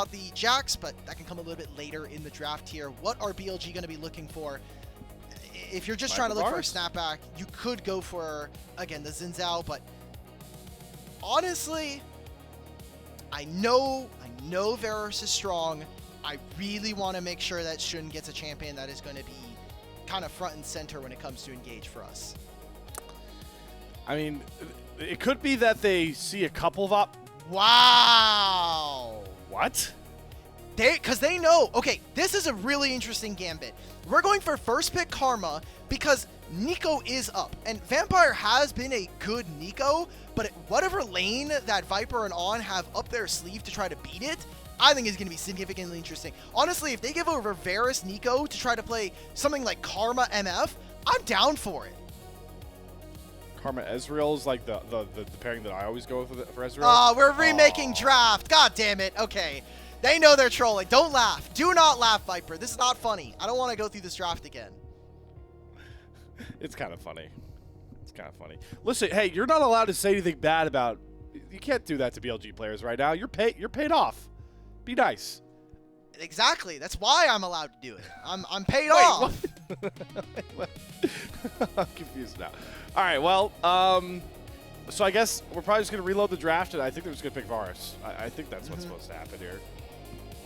about the Jax, but that can come a little bit later in the draft here. What are BLG going to be looking for? If you're just trying to look for a snapback, you could go for, again, the Xin Zhao, but honestly, I know Varus is strong. I really want to make sure that Xun gets a champion that is going to be kind of front and center when it comes to engage for us. I mean, it could be that they see a couple of Wow. What? Because they know, okay, this is a really interesting gambit. We're going for first pick Karma because Neeko is up. And Vampire has been a good Neeko, but whatever lane that Viper and On have up their sleeve to try to beat it, I think is going to be significantly interesting. Honestly, if they give over Varus Neeko to try to play something like Karma MF, I'm down for it. Karma Ezreal is like the pairing that I always go with for Ezreal. Oh, we're remaking draft. God damn it. Okay. They know they're trolling. Don't laugh. Do not laugh, Viper. This is not funny. I don't want to go through this draft again. It's kind of funny. It's kind of funny. Listen, hey, you're not allowed to say anything bad about... You can't do that to BLG players right now. You're paid off. Be nice. Exactly. That's why I'm allowed to do it. I'm paid off. I'm confused now. All right, well, so I guess we're probably just going to reload the draft, and I think they're just going to pick Varus. I think that's what's supposed to happen here.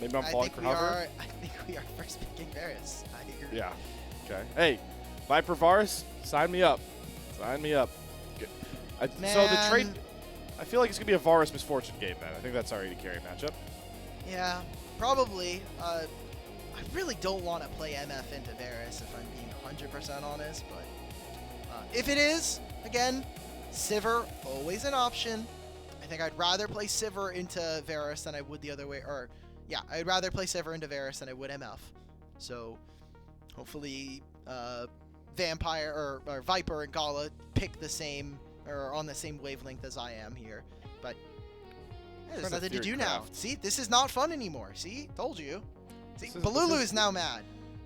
Maybe I'm falling for hover. I think we are first picking Varus. I agree. Yeah. Okay. Hey, Viper Varus, sign me up. Sign me up. So the trade, I feel like it's going to be a Varus Misfortune game, then. I think that's our AD carry matchup. Yeah, probably. I really don't want to play MF into Varus, if I'm being 100% honest, but if it is, again, Sivir, always an option. I think I'd rather play Sivir into Varus than I would the other way, or yeah, I'd rather play Sivir into Varus than I would MF. So hopefully Vampire or Viper and Gala pick the same, or on the same wavelength as I am here. But yeah, there's nothing to do now. See, this is not fun anymore. See, told you. See, Balulu is now mad.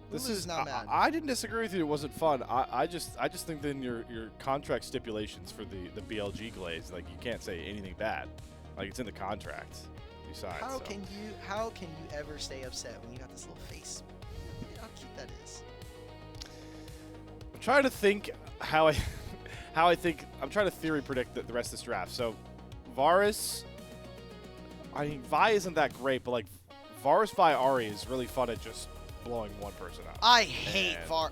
This is now mad. I didn't disagree with you. It wasn't fun. I just think that in your contract stipulations for the BLG glaze, like, you can't say anything bad. Like, it's in the contract. Besides, how can you ever stay upset when you got this little face? How cute that is. I'm trying to think how I think. I'm trying to theory predict the rest of this draft. So Varus, I mean, Vi isn't that great, but like Varus Vi Ahri is really fun at just blowing one person up. I hate Vi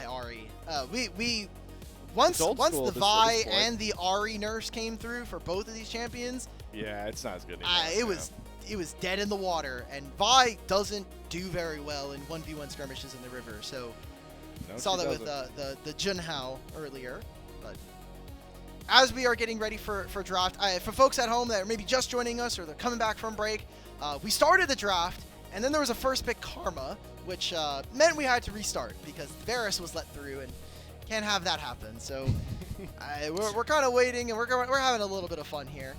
Ahri. Once the Vi and the Ahri nerfs came through for both of these champions, yeah, it's not as good anymore. It was dead in the water, and Vi doesn't do very well in 1v1 skirmishes in the river. So saw that with the JunJia earlier. But as we are getting ready for draft, for folks at home that are maybe just joining us or they're coming back from break, we started the draft, and then there was a first pick Karma, which meant we had to restart because Varus was let through, and can't have that happen. So we're kind of waiting, and we're having a little bit of fun here.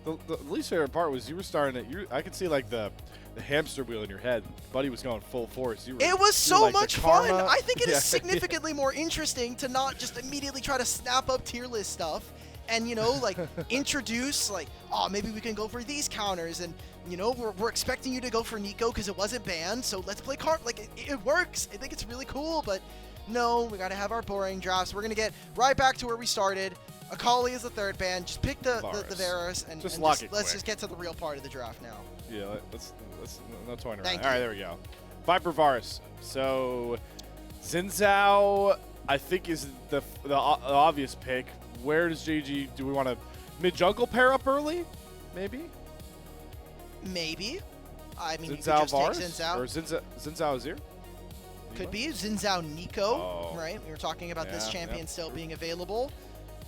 The least favorite part was you were starting it. I could see like the hamster wheel in your head. Buddy was going full force. It was so much fun. I think it is significantly more interesting to not just immediately try to snap up tier list stuff and, you know, like introduce like, oh, maybe we can go for these counters, and, you know, we're expecting you to go for Neeko because it wasn't banned, so let's play Like, it works. I think it's really cool, but no, we got to have our boring drafts. We're going to get right back to where we started. Akali is the third ban. Just pick the Varus and let's just get to the real part of the draft now. Yeah, let's no toying around. All right, there we go. Viper Varus. So Xin Zhao, I think, is the obvious pick. Where does JDG? Do we want to mid jungle pair up early? Maybe. Maybe. I mean, Xin Zhao you could just Varus take Xin Zhao. Or Xin Zhao Azir. Could be Xin Zhao Neeko, right? We were talking about this champion still being available.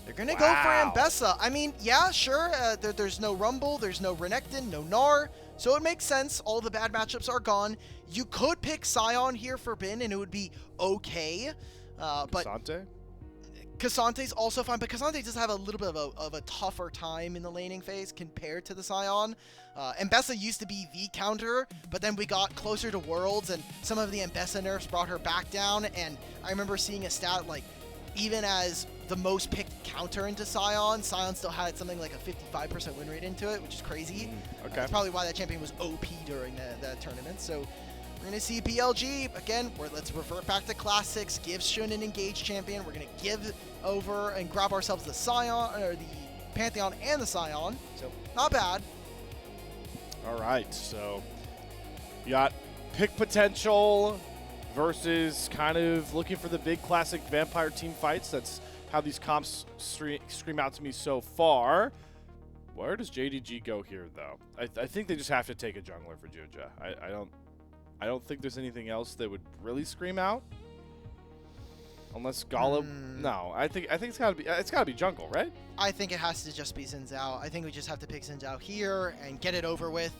They're going to go for Ambessa. I mean, yeah, sure. There's no Rumble. There's no Renekton, no Gnar. So it makes sense. All the bad matchups are gone. You could pick Sion here for Bin, and it would be okay. But Kassante's also fine, but Cassante does have a little bit of a tougher time in the laning phase compared to the Sion. Ambessa used to be the counter, but then we got closer to Worlds, and some of the Ambessa nerfs brought her back down. And I remember seeing a stat like, even as the most picked counter into Sion. Sion still had something like a 55% win rate into it, which is crazy. Okay. That's probably why that champion was OP during that tournament. So we're going to see BLG, again, let's revert back to classics, give Shun an engaged champion. We're going to give over and grab ourselves the Sion, or the Pantheon and the Sion. So not bad. All right, so you got pick potential versus kind of looking for the big classic vampire team fights. That's how these comps scream out to me so far. Where does JDG go here, though? I think they just have to take a jungler for JunJia. I don't think there's anything else that would really scream out. Unless Gala, no, I think it's gotta be jungle, right? I think it has to just be Xin Zhao. I think we just have to pick Xin Zhao here and get it over with.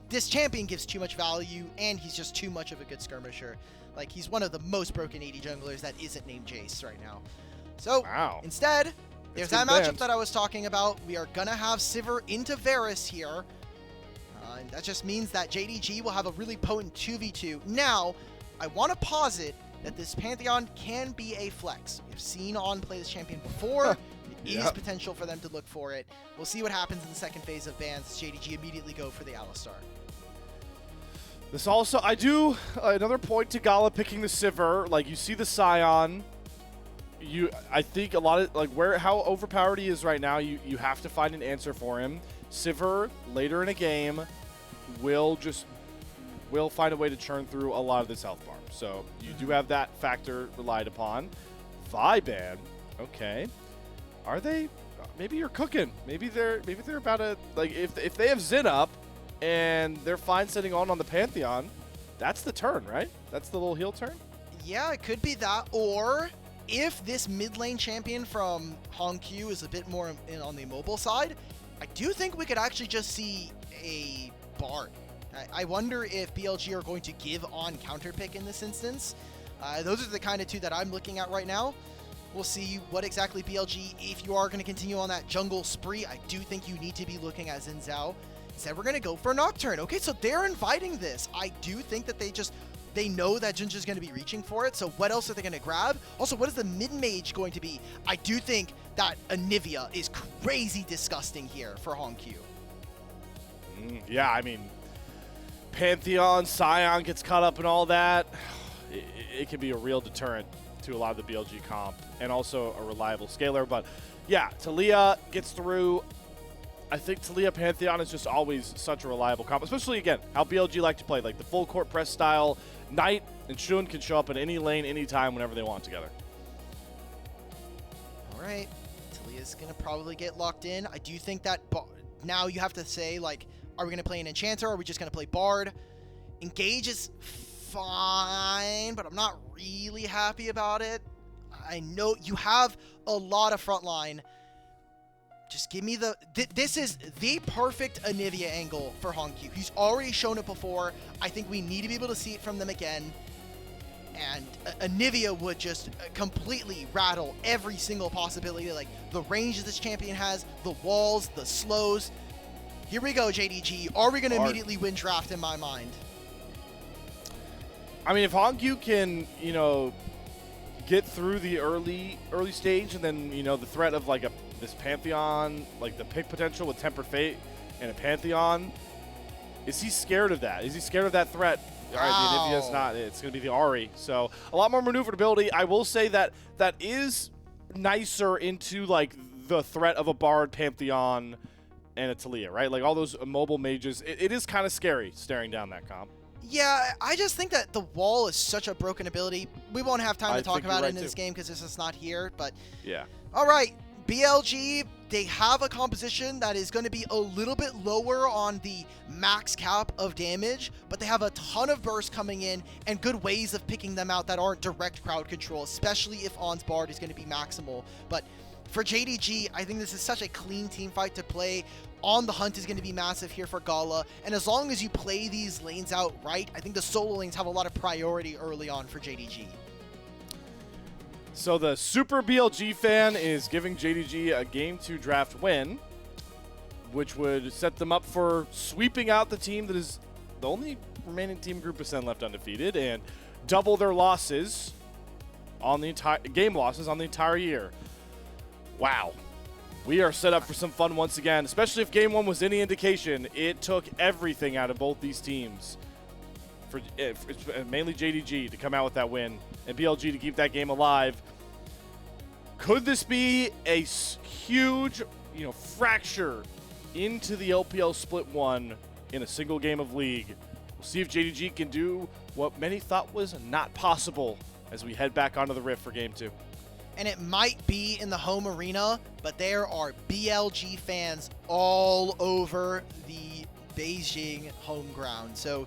This champion gives too much value, and he's just too much of a good skirmisher. Like, he's one of the most broken AD junglers that isn't named Jace right now. So instead, there's that matchup that I was talking about. We are gonna have Sivir into Varus here. And that just means that JDG will have a really potent 2v2. Now, I want to posit that this Pantheon can be a flex. We've seen On play this champion before. There is potential for them to look for it. We'll see what happens in the second phase of bans. JDG immediately go for the Alistar. This also, I do, another point to Gala picking the Sivir. Like, you see the Sion. I think a lot of, like, how overpowered he is right now, you have to find an answer for him. Sivir, later in a game, will find a way to churn through a lot of this health farm. So you do have that factor relied upon. Viban, okay. Are they? Maybe you're cooking. Maybe they're about to, like, if they have Xin up and they're fine sitting on the Pantheon, that's the turn, right? That's the little heel turn. Yeah, it could be that. Or if this mid lane champion from HongQ is a bit more on the mobile side, I do think we could actually just see a Bard. I wonder if BLG are going to give on counter pick in this instance. Those are the kind of two that I'm looking at right now. We'll see what exactly BLG, if you are going to continue on that jungle spree, I do think you need to be looking at Xin Zhao. Instead, we're going to go for Nocturne. Okay, so they're inviting this. I do think that they know that JunJia is going to be reaching for it, so what else are they going to grab? Also, what is the mid-mage going to be? I do think that Anivia is crazy disgusting here for HongQ. Yeah, I mean, Pantheon, Sion gets caught up in all that. It can be a real deterrent to a lot of the BLG comp, and also a reliable scaler. But yeah, Talia gets through. I think Talia Pantheon is just always such a reliable comp, especially, again, how BLG like to play, like the full court press style. Knight and Shun can show up in any lane, anytime, whenever they want together. All right, Talia's going to probably get locked in. I do think that now you have to say, like, are we going to play an Enchanter, or are we just going to play Bard? Engage is fine, but I'm not really happy about it. I know you have a lot of frontline. Just give me this is the perfect Anivia angle for HongQ. He's already shown it before. I think we need to be able to see it from them again. And Anivia would just completely rattle every single possibility. Like, the range that this champion has, the walls, the slows. Here we go, JDG. Are we going to immediately win draft in my mind? I mean, if HongQ can, get through the early stage, and then, the threat of, like, this Pantheon, like the pick potential with Tempered Fate and a Pantheon, is he scared of that? Is he scared of that threat? All right, the Anivia's not. It's going to be the Ahri. So a lot more maneuverability. I will say that is nicer into, like, the threat of a Bard, Pantheon, and a Talia, right? Like, all those mobile mages. It is kind of scary staring down that comp. Yeah, I just think that the wall is such a broken ability. We won't have time to talk about it in this game because this is not here, but yeah. All right, BLG, they have a composition that is going to be a little bit lower on the max cap of damage, but they have a ton of bursts coming in and good ways of picking them out that aren't direct crowd control, especially if On's Bard is going to be maximal. But for JDG, I think this is such a clean team fight to play. On the Hunt is going to be massive here for Gala, and as long as you play these lanes out right, I think the solo lanes have a lot of priority early on for JDG. So the Super BLG fan is giving JDG a Game 2 draft win, which would set them up for sweeping out the team that is the only remaining Team Group of 10 left undefeated, and double their losses. on the entire game losses on the entire year. Wow. We are set up for some fun once again, especially if game 1 was any indication. It took everything out of both these teams, for mainly JDG to come out with that win and BLG to keep that game alive. Could this be a huge, fracture into the LPL Split 1 in a single game of League? We'll see if JDG can do what many thought was not possible as we head back onto the Rift for game 2. And it might be in the home arena, but there are BLG fans all over the Beijing home ground. So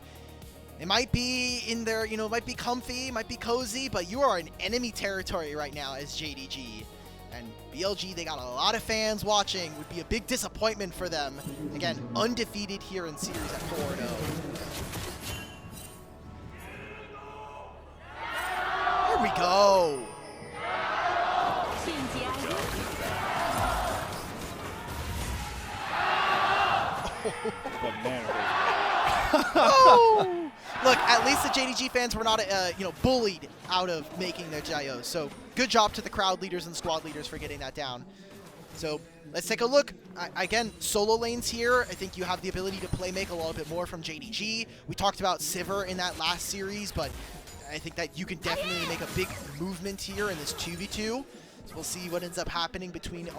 it might be in there, it might be comfy, might be cozy, but you are in enemy territory right now as JDG. And BLG, they got a lot of fans watching. Would be a big disappointment for them. Again, undefeated here in series at 4-0. Here we go. Oh! Look, at least the JDG fans were not, bullied out of making their Jios. So good job to the crowd leaders and squad leaders for getting that down. So let's take a look. Again, solo lanes here. I think you have the ability to play make a little bit more from JDG. We talked about Sivir in that last series, but I think that you can definitely make a big movement here in this 2v2. So we'll see what ends up happening between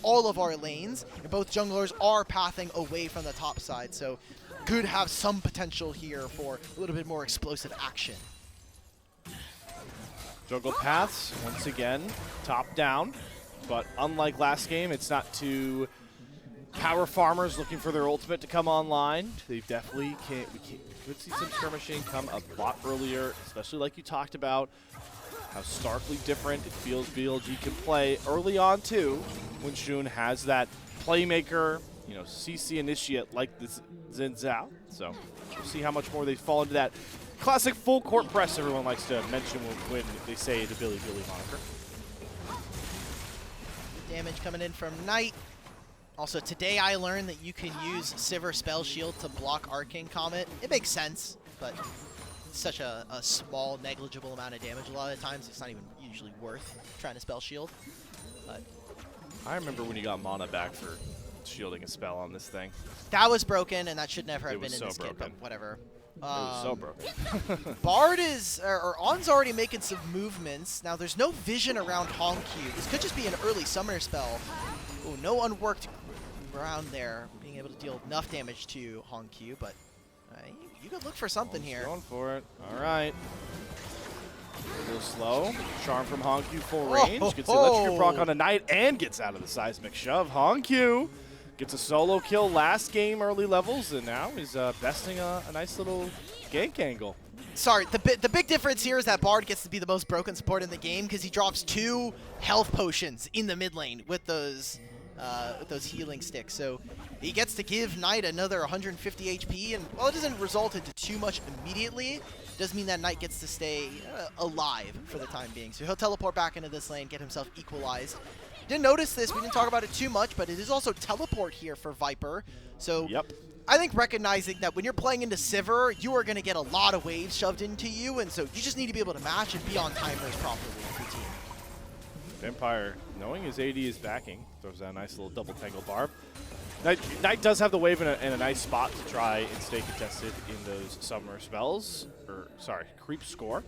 all of our lanes. And both junglers are pathing away from the top side, so could have some potential here for a little bit more explosive action. Jungle paths, once again, top down. But unlike last game, it's not two power farmers looking for their ultimate to come online. They definitely can't. We could see some skirmishing come a lot earlier, especially like you talked about. How starkly different it feels BLG can play early on too, when Shun has that playmaker, CC initiate like this Xin Zhao. So we'll see how much more they fall into that classic full court press everyone likes to mention when they say the Bilibili moniker. Damage coming in from Knight. Also, today I learned that you can use Sivir Spell Shield to block Arcane Comet. It makes sense, but it's such a small, negligible amount of damage a lot of the times. It's not even usually worth trying to Spell Shield. But I remember when you got mana back for shielding a spell on this thing. That was broken, and that should never have been in so this kit, but whatever. It was so broken. Bard or On's already making some movements. Now, there's no vision around HongQ. This could just be an early summoner spell. Oh, no unworked ground there, being able to deal enough damage to HongQ, but you could look for something here. Going for it. All right. A little slow. Charm from HongQ full range. Gets the electric proc on a Knight and gets out of the seismic shove. HongQ gets a solo kill last game early levels, and now he's besting a nice little gank angle. Sorry, the big difference here is that Bard gets to be the most broken support in the game because he drops 2 health potions in the mid lane with those healing sticks. So he gets to give Knight another 150 HP, and while it doesn't result into too much immediately, it does mean that Knight gets to stay alive for the time being. So he'll teleport back into this lane, get himself equalized. Didn't notice this, we didn't talk about it too much, but it is also teleport here for Viper. So yep. I think recognizing that when you're playing into Sivir, you are going to get a lot of waves shoved into you, and so you just need to be able to match and be on timers properly with your team. Vampire, knowing his AD is backing, throws out a nice little double tangle barb. Knight does have the wave in a nice spot to try and stay contested in those summoner spells, creep score.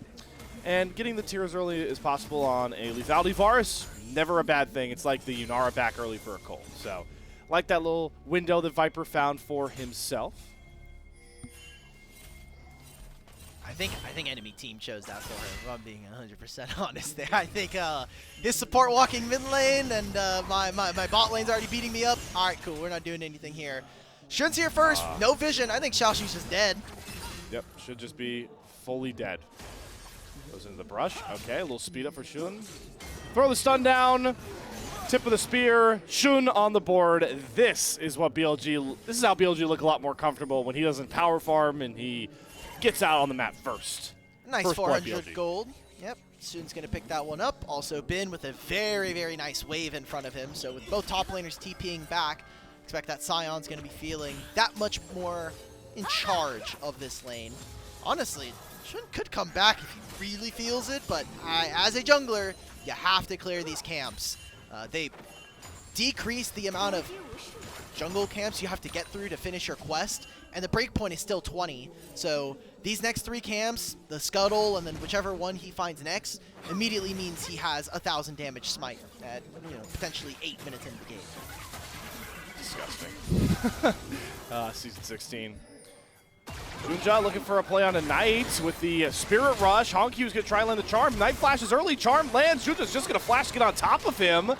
And getting the tier as early as possible on a lethality Varus, never a bad thing. It's like the Yunara back early for a Colt. So, like that little window that Viper found for himself. I think enemy team chose that for him, if I'm being 100% honest there. I think his support walking mid lane and my bot lane's already beating me up. All right, cool, we're not doing anything here. Shun's here first, no vision. I think Xiaoxu's just dead. Yep, should just be fully dead. Goes into the brush. Okay, a little speed up for Shun. Throw the stun down. Tip of the spear. Shun on the board. This is how BLG look a lot more comfortable when he doesn't power farm and he gets out on the map first. Nice first 400 gold. Yep, Shun's going to pick that one up. Also Bin with a very, very nice wave in front of him. So with both top laners TPing back, expect that Sion's going to be feeling that much more in charge of this lane. honestly, Shun could come back if he really feels it, but as a jungler, you have to clear these camps. They decrease the amount of jungle camps you have to get through to finish your quest, and the breakpoint is still 20. So these next 3 camps, the Scuttle, and then whichever one he finds next, immediately means he has 1,000 damage smite at potentially 8 minutes into the game. Disgusting. Season 16. JunJia looking for a play on a Knight with the Spirit Rush. HongQ's going to try and land the Charm. Knight flashes early. Charm lands. JunJia's just going to flash to get on top of him.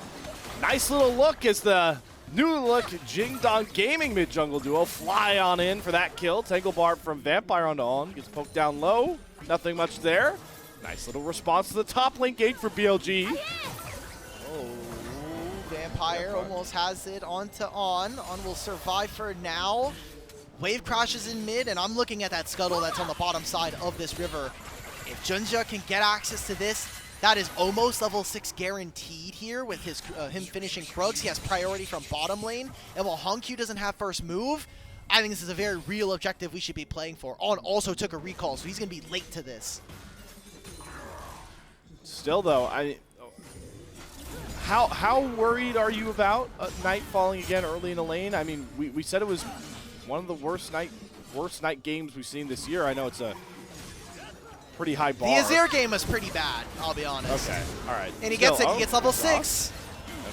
Nice little look as the new look JDG Gaming mid-jungle duo fly on in for that kill. Tangle Barb from Vampire onto On. Gets poked down low. Nothing much there. Nice little response to the top lane gate for BLG. Oh, Vampire almost has it onto On. On will survive for now. Wave crashes in mid, and I'm looking at that Scuttle that's on the bottom side of this river. If JunJia can get access to this, that is almost level 6 guaranteed here with his him finishing Krugs. He has priority from bottom lane, and while HongQ doesn't have first move, I think this is a very real objective we should be playing for. On also took a recall, so he's going to be late to this. Still, though, how worried are you about Knight falling again early in the lane? I mean, we said it was one of the worst night games we've seen this year. I know it's a pretty high bar. The Azir game was pretty bad, I'll be honest. Okay, all right. And he gets it. He gets level 6.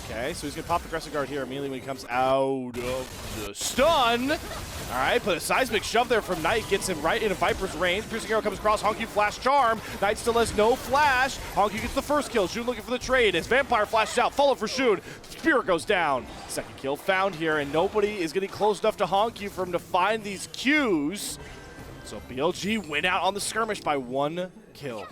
Okay, so he's going to pop the Aggressive Guard here immediately when he comes out of the stun. All right, but a seismic shove there from Knight gets him right into Viper's range. Piercing Arrow comes across, HongQ flash charm. Knight still has no flash. HongQ gets the first kill. Shun looking for the trade as Vampire flashes out. Follow for Shun. Spirit goes down. Second kill found here, and nobody is getting close enough to HongQ for him to find these Qs. So BLG win out on the skirmish by 1 kill.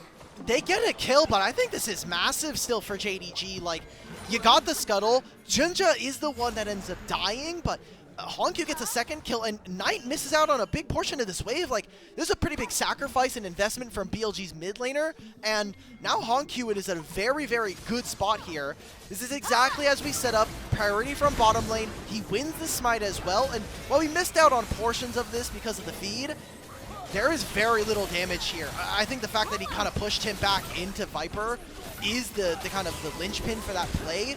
They get a kill, but I think this is massive still for JDG. Like, you got the Scuttle. JunJia is the one that ends up dying, but HongQ gets a second kill, and Knight misses out on a big portion of this wave. Like, this is a pretty big sacrifice and investment from BLG's mid laner, and now HongQ is at a very, very good spot here. This is exactly as we set up. Priority from bottom lane. He wins the smite as well, and while we missed out on portions of this because of the feed, there is very little damage here. I think the fact that he kind of pushed him back into Viper is the kind of the linchpin for that play.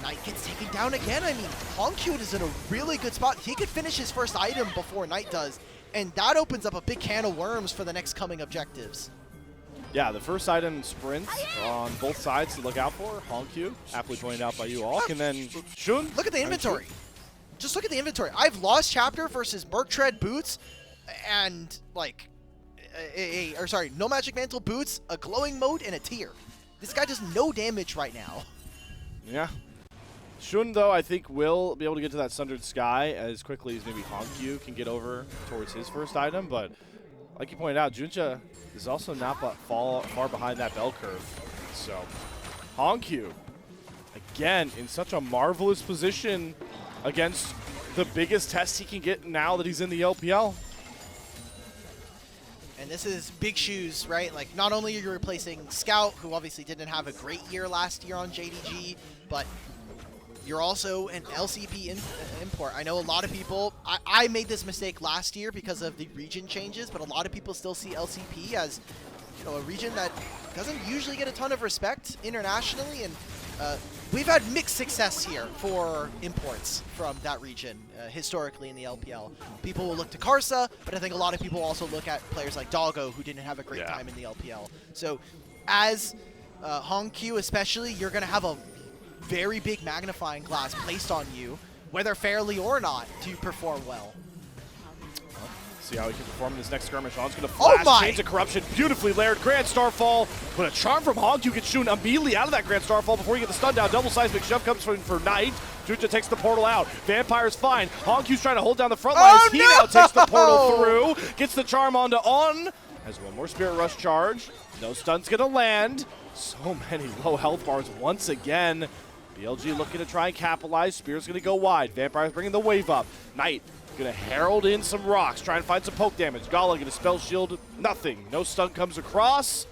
Knight gets taken down again. I mean, HongQ is in a really good spot. He could finish his first item before Knight does, and that opens up a big can of worms for the next coming objectives. Yeah, the first item sprint on both sides to look out for. HongQ, aptly pointed out by you all. And then Shun. Look at the inventory. Just look at the inventory. I've lost chapter versus Merc Tread boots, and like, no magic mantle boots, a glowing mode, and a tier. This guy does no damage right now. Yeah. Shun, though, I think will be able to get to that Sundered Sky as quickly as maybe HongQ can get over towards his first item. But like you pointed out, JunJia is also not far behind that bell curve. So HongQ, again, in such a marvelous position against the biggest test he can get now that he's in the LPL. And this is big shoes, right? Like, not only are you replacing Scout, who obviously didn't have a great year last year on JDG, but you're also an LCP import. I know a lot of people, I made this mistake last year because of the region changes, but a lot of people still see LCP as, you know, a region that doesn't usually get a ton of respect internationally, and we've had mixed success here for imports from that region historically in the LPL. People will look to Karsa, but I think a lot of people also look at players like Doggo, who didn't have a great time in the LPL. So as HongQ especially, you're going to have a very big magnifying glass placed on you, whether fairly or not, to perform well. See how he can perform in this next skirmish. On's going to flash, Chains of Corruption, beautifully layered, Grand Starfall, but a charm from HongQ gets Shun immediately out of that Grand Starfall before you get the stun down. Double seismic shove comes for Knight. JunJia takes the portal out. Vampire's fine. HongQ's trying to hold down the front line as he now takes the portal through. Gets the charm onto On. Has one more Spirit Rush charge. No stun's going to land. So many low health bars once again. BLG looking to try and capitalize. Spear's going to go wide. Vampire's bringing the wave up. Knight going to herald in some rocks, try and find some poke damage. Gala going to spell shield, nothing. No stun comes across.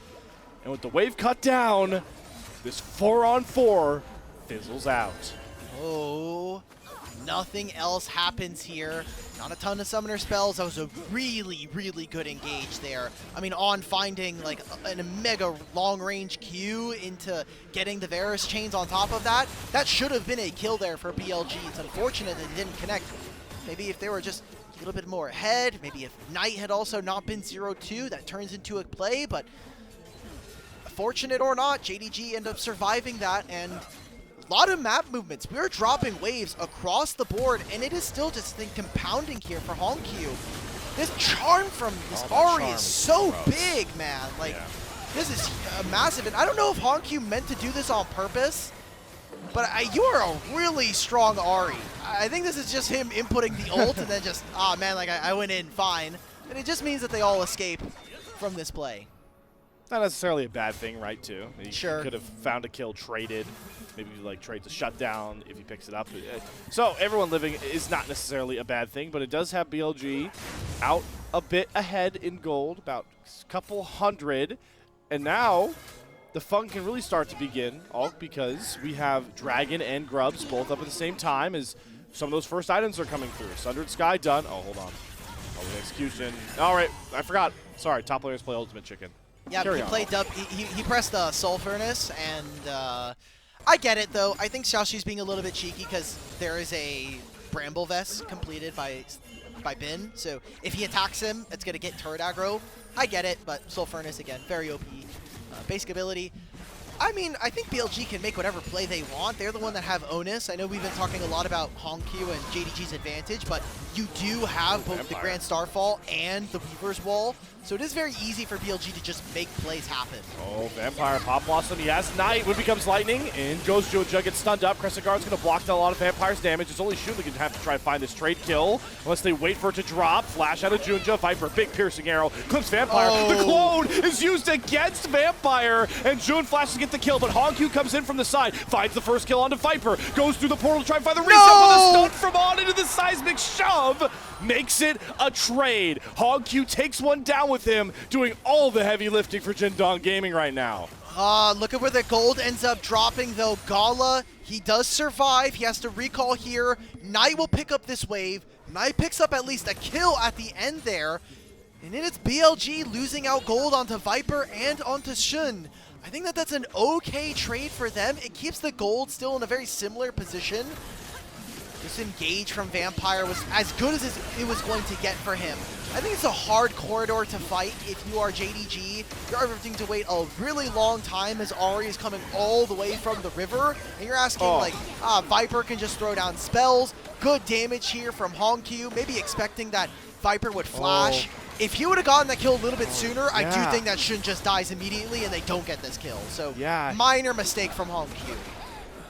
And with the wave cut down, this 4-on-4 fizzles out. Oh, Nothing else happens here. Not a ton of summoner spells. That was a really, really good engage there. I mean, on finding like a mega long-range Q into getting the Varus chains on top of that, that should have been a kill there for BLG. It's unfortunate that it didn't connect. Maybe if they were just a little bit more ahead, maybe if Knight had also not been 0-2, that turns into a play, but fortunate or not, JDG ended up surviving that, and a lot of map movements. We're dropping waves across the board, and it is still just compounding here for HongQ. This charm from this Ahri is so big, man. Like, this is massive, and I don't know if HongQ meant to do this on purpose, but you are a really strong Ahri. I think this is just him inputting the ult and then just, ah, man, like I went in fine. And it just means that they all escape from this play. Not necessarily a bad thing, right, too. He Sure. could have found a kill, traded, maybe like trade to shutdown if he picks it up. So everyone living is not necessarily a bad thing, but it does have BLG out a bit ahead in gold, about a couple hundred. And now the fun can really start to begin, all because we have Dragon and Grubs both up at the same time as some of those first items are coming through. Sundered Sky done. Oh, hold on. Oh, the execution. All right, I forgot. Sorry, top players play Ultimate Chicken. Yeah, he played up. He pressed the Soul Furnace, and I get it though. I think Xiaoxu's being a little bit cheeky because there is a Bramble Vest completed by Bin. So if he attacks him, it's gonna get turret aggro. I get it, but Soul Furnace again, very OP. Basic ability. I mean, I think BLG can make whatever play they want. They're the one that have onus. I know we've been talking a lot about HongQ and JDG's advantage, but you do have both the Grand Starfall and the Weaver's Wall, so it is very easy for BLG to just make plays happen. Oh, Vampire Pop Blossom, yes. Knight would becomes Lightning, in goes JunJia, gets stunned up. Crescent Guard's going to block down a lot of Vampire's damage. It's only Shun that can have to try to find this trade kill, unless they wait for it to drop. Flash out of JunJia, Viper, big piercing arrow, clips Vampire. Oh. The clone is used against Vampire, and Jun flashes to get the kill, but HongQ comes in from the side, finds the first kill onto Viper, goes through the portal to try and find the reset, but the stun from on into the seismic shove makes it a trade. HongQ takes one down with him, doing all the heavy lifting for JDG Gaming right now. Look at where the gold ends up dropping, though. Gala, he does survive. He has to recall here. Knight will pick up this wave. Knight picks up at least a kill at the end there. And then it's BLG losing out gold onto Viper and onto Shun. I think that that's an okay trade for them. It keeps the gold still in a very similar position. This engage from Vampire was as good as it was going to get for him. I think it's a hard corridor to fight if you are JDG. You're having to wait a really long time as Ahri is coming all the way from the river. And you're asking, Viper can just throw down spells. Good damage here from HongQ. Maybe expecting that Viper would flash. If he would have gotten that kill a little bit sooner, I do think that Shun just dies immediately and they don't get this kill. So minor mistake from HongQ.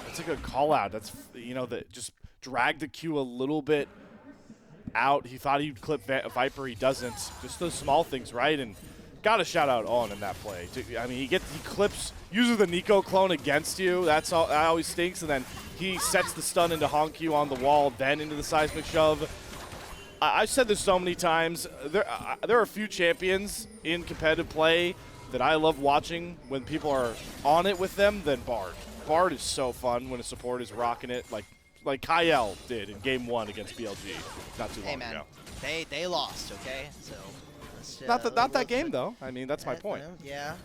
That's a good call out. That's, that just dragged the Q a little bit out. He thought he'd clip Viper. He doesn't. Just those small things, right? And got to shout out On in that play. I mean, he clips, uses the Nico clone against you. That always stinks. And then he sets the stun into HongQ on the wall, then into the seismic shove. I've said this so many times. There are a few champions in competitive play that I love watching when people are on it with them than Bard. Bard is so fun when a support is rocking it, like Kyle did in Game 1 against BLG not too long ago. They lost, okay? So not that game though. I mean, that's my point. Yeah.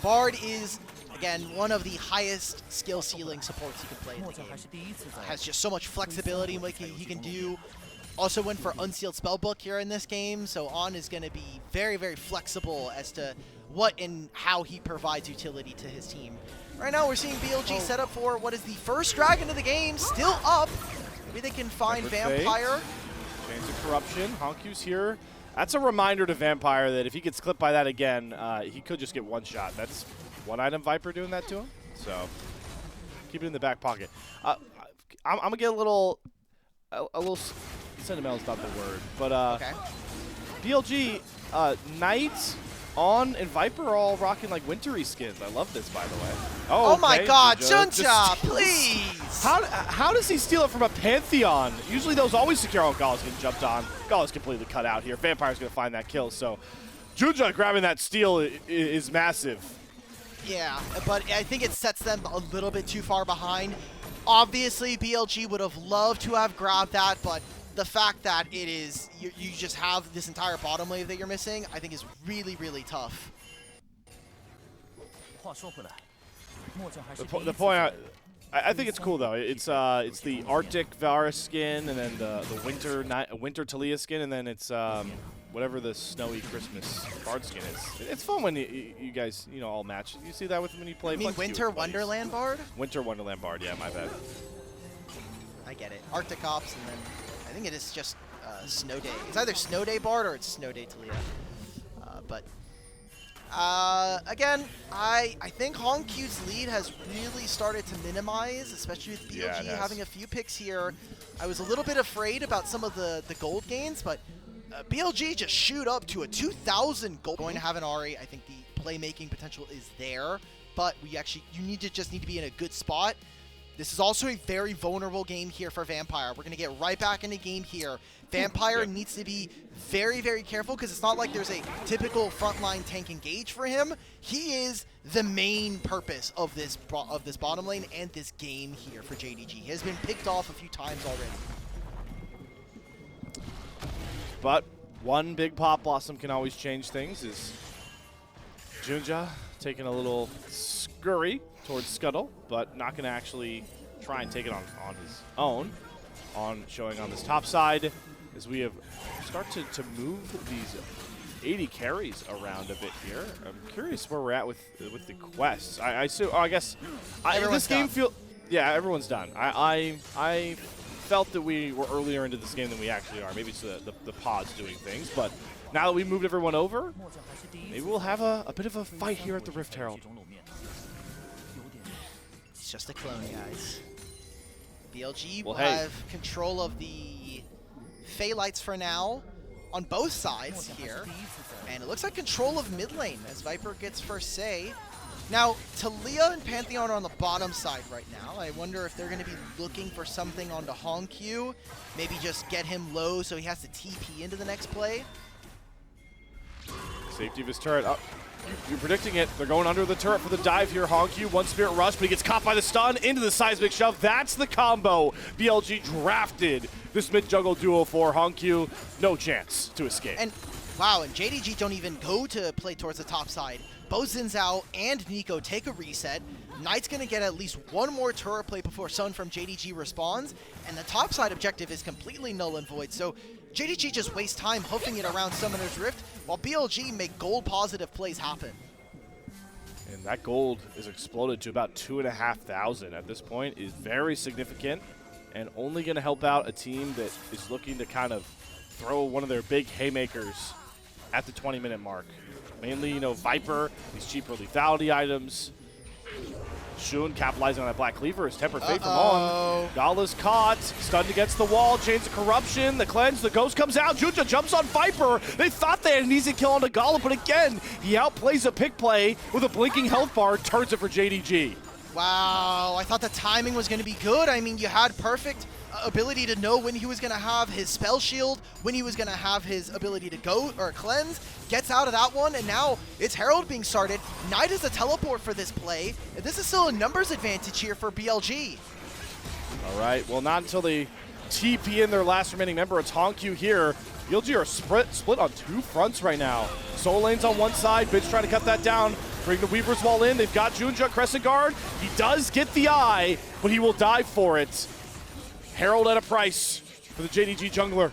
Bard is again one of the highest skill ceiling supports you can play in the game. Has just so much flexibility in what he can do. Also went for Unsealed Spellbook here in this game, so On is going to be very, very flexible as to what and how he provides utility to his team. Right now we're seeing BLG set up for what is the first dragon of the game, still up. Maybe they can find Vampire. Chains of Corruption, HongQ's here. That's a reminder to Vampire that if he gets clipped by that again, he could just get one shot. That's one item Viper doing that to him, so keep it in the back pocket. I'm going to get a little sentimental is not the word, but BLG, Knight, On, and Viper are all rocking like wintry skins. I love this, by the way. Oh my God, JunJia, please! How does he steal it from a Pantheon? Usually those always secure. Oh, Gala's getting jumped on. Gala's completely cut out here. Vampire's going to find that kill, so JunJia grabbing that steal is massive. Yeah, but I think it sets them a little bit too far behind. Obviously, BLG would have loved to have grabbed that, but the fact that it is, you just have this entire bottom wave that you're missing, I think is really, really tough. The point, I think it's cool though. It's the Arctic Varus skin, and then the winter Talia skin, and then it's whatever the snowy Christmas Bard skin is. It's fun when you guys all match. You see that when you play. You mean Winter Wonderland Bard? Winter Wonderland Bard. Yeah, my bad. I get it. Arctic Ops, and then I think it is just Snow Day. It's either Snow Day Bard or it's Snow Day Talia. Again, I think HongQ's lead has really started to minimize, especially with BLG having a few picks here. I was a little bit afraid about some of the gold gains, but BLG just shoot up to a 2,000 gold. Going to have an Ahri. I think the playmaking potential is there, but you just need to be in a good spot. This is also a very vulnerable game here for Vampire. We're going to get right back in the game here. Vampire needs to be very, very careful because it's not like there's a typical frontline tank engage for him. He is the main purpose of this bottom lane and this game here for JDG. He has been picked off a few times already. But one big pop blossom can always change things. Is JunJia taking a little scurry towards Scuttle, but not going to actually try and take it on his own. Showing on this top side, as we have started to move these 80 carries around a bit here. I'm curious where we're at with the quests. I guess this game everyone's done. I felt that we were earlier into this game than we actually are. Maybe it's the pods doing things, but now that we moved everyone over, maybe we'll have a bit of a fight here at the Rift Herald. It's just a clone, guys. BLG will have control of the Fey Lights for now on both sides here. And it looks like control of mid lane as Viper gets first say. Now, Talia and Pantheon are on the bottom side right now. I wonder if they're going to be looking for something onto HongQ. Maybe just get him low so he has to TP into the next play. Safety of his turret. You're predicting it. They're going under the turret for the dive here. HongQ, one Spirit Rush, but he gets caught by the stun into the seismic shove. That's the combo. BLG drafted this mid-jungle duo for HongQ. No chance to escape. And wow, and JDG don't even go to play towards the top side. Both Xin Zhao and Nico take a reset. Knight's going to get at least one more turret play before Sun from JDG responds, and the top side objective is completely null and void. So JDG just wastes time hoofing it around Summoner's Rift, while BLG make gold-positive plays happen. And that gold is exploded to about 2,500 at this point. Is very significant, and only going to help out a team that is looking to kind of throw one of their big haymakers at the 20-minute mark. Mainly, Viper, these cheaper lethality items. Shun capitalizing on that Black Cleaver. His Tempered Fate from on. Gala's caught. Stunned against the wall. Chains of Corruption. The cleanse. The ghost comes out. JunJia jumps on Viper. They thought they had an easy kill onto Gala, but again, he outplays a pick play with a blinking health bar. Turns it for JDG. Wow, I thought the timing was going to be good. I mean, you had perfect ability to know when he was going to have his spell shield, when he was going to have his ability to go or cleanse. Gets out of that one, and now it's Herald being started. Knight is a teleport for this play, and this is still a numbers advantage here for BLG. All right, well, not until they TP in their last remaining member. It's HongQ here. BLG are split on two fronts right now. Soul Lane's on one side. Bitch trying to cut that down. Bring the Weaver's Wall in. They've got JunJia Crescent Guard. He does get the eye, but he will die for it. Herald at a price for the JDG jungler.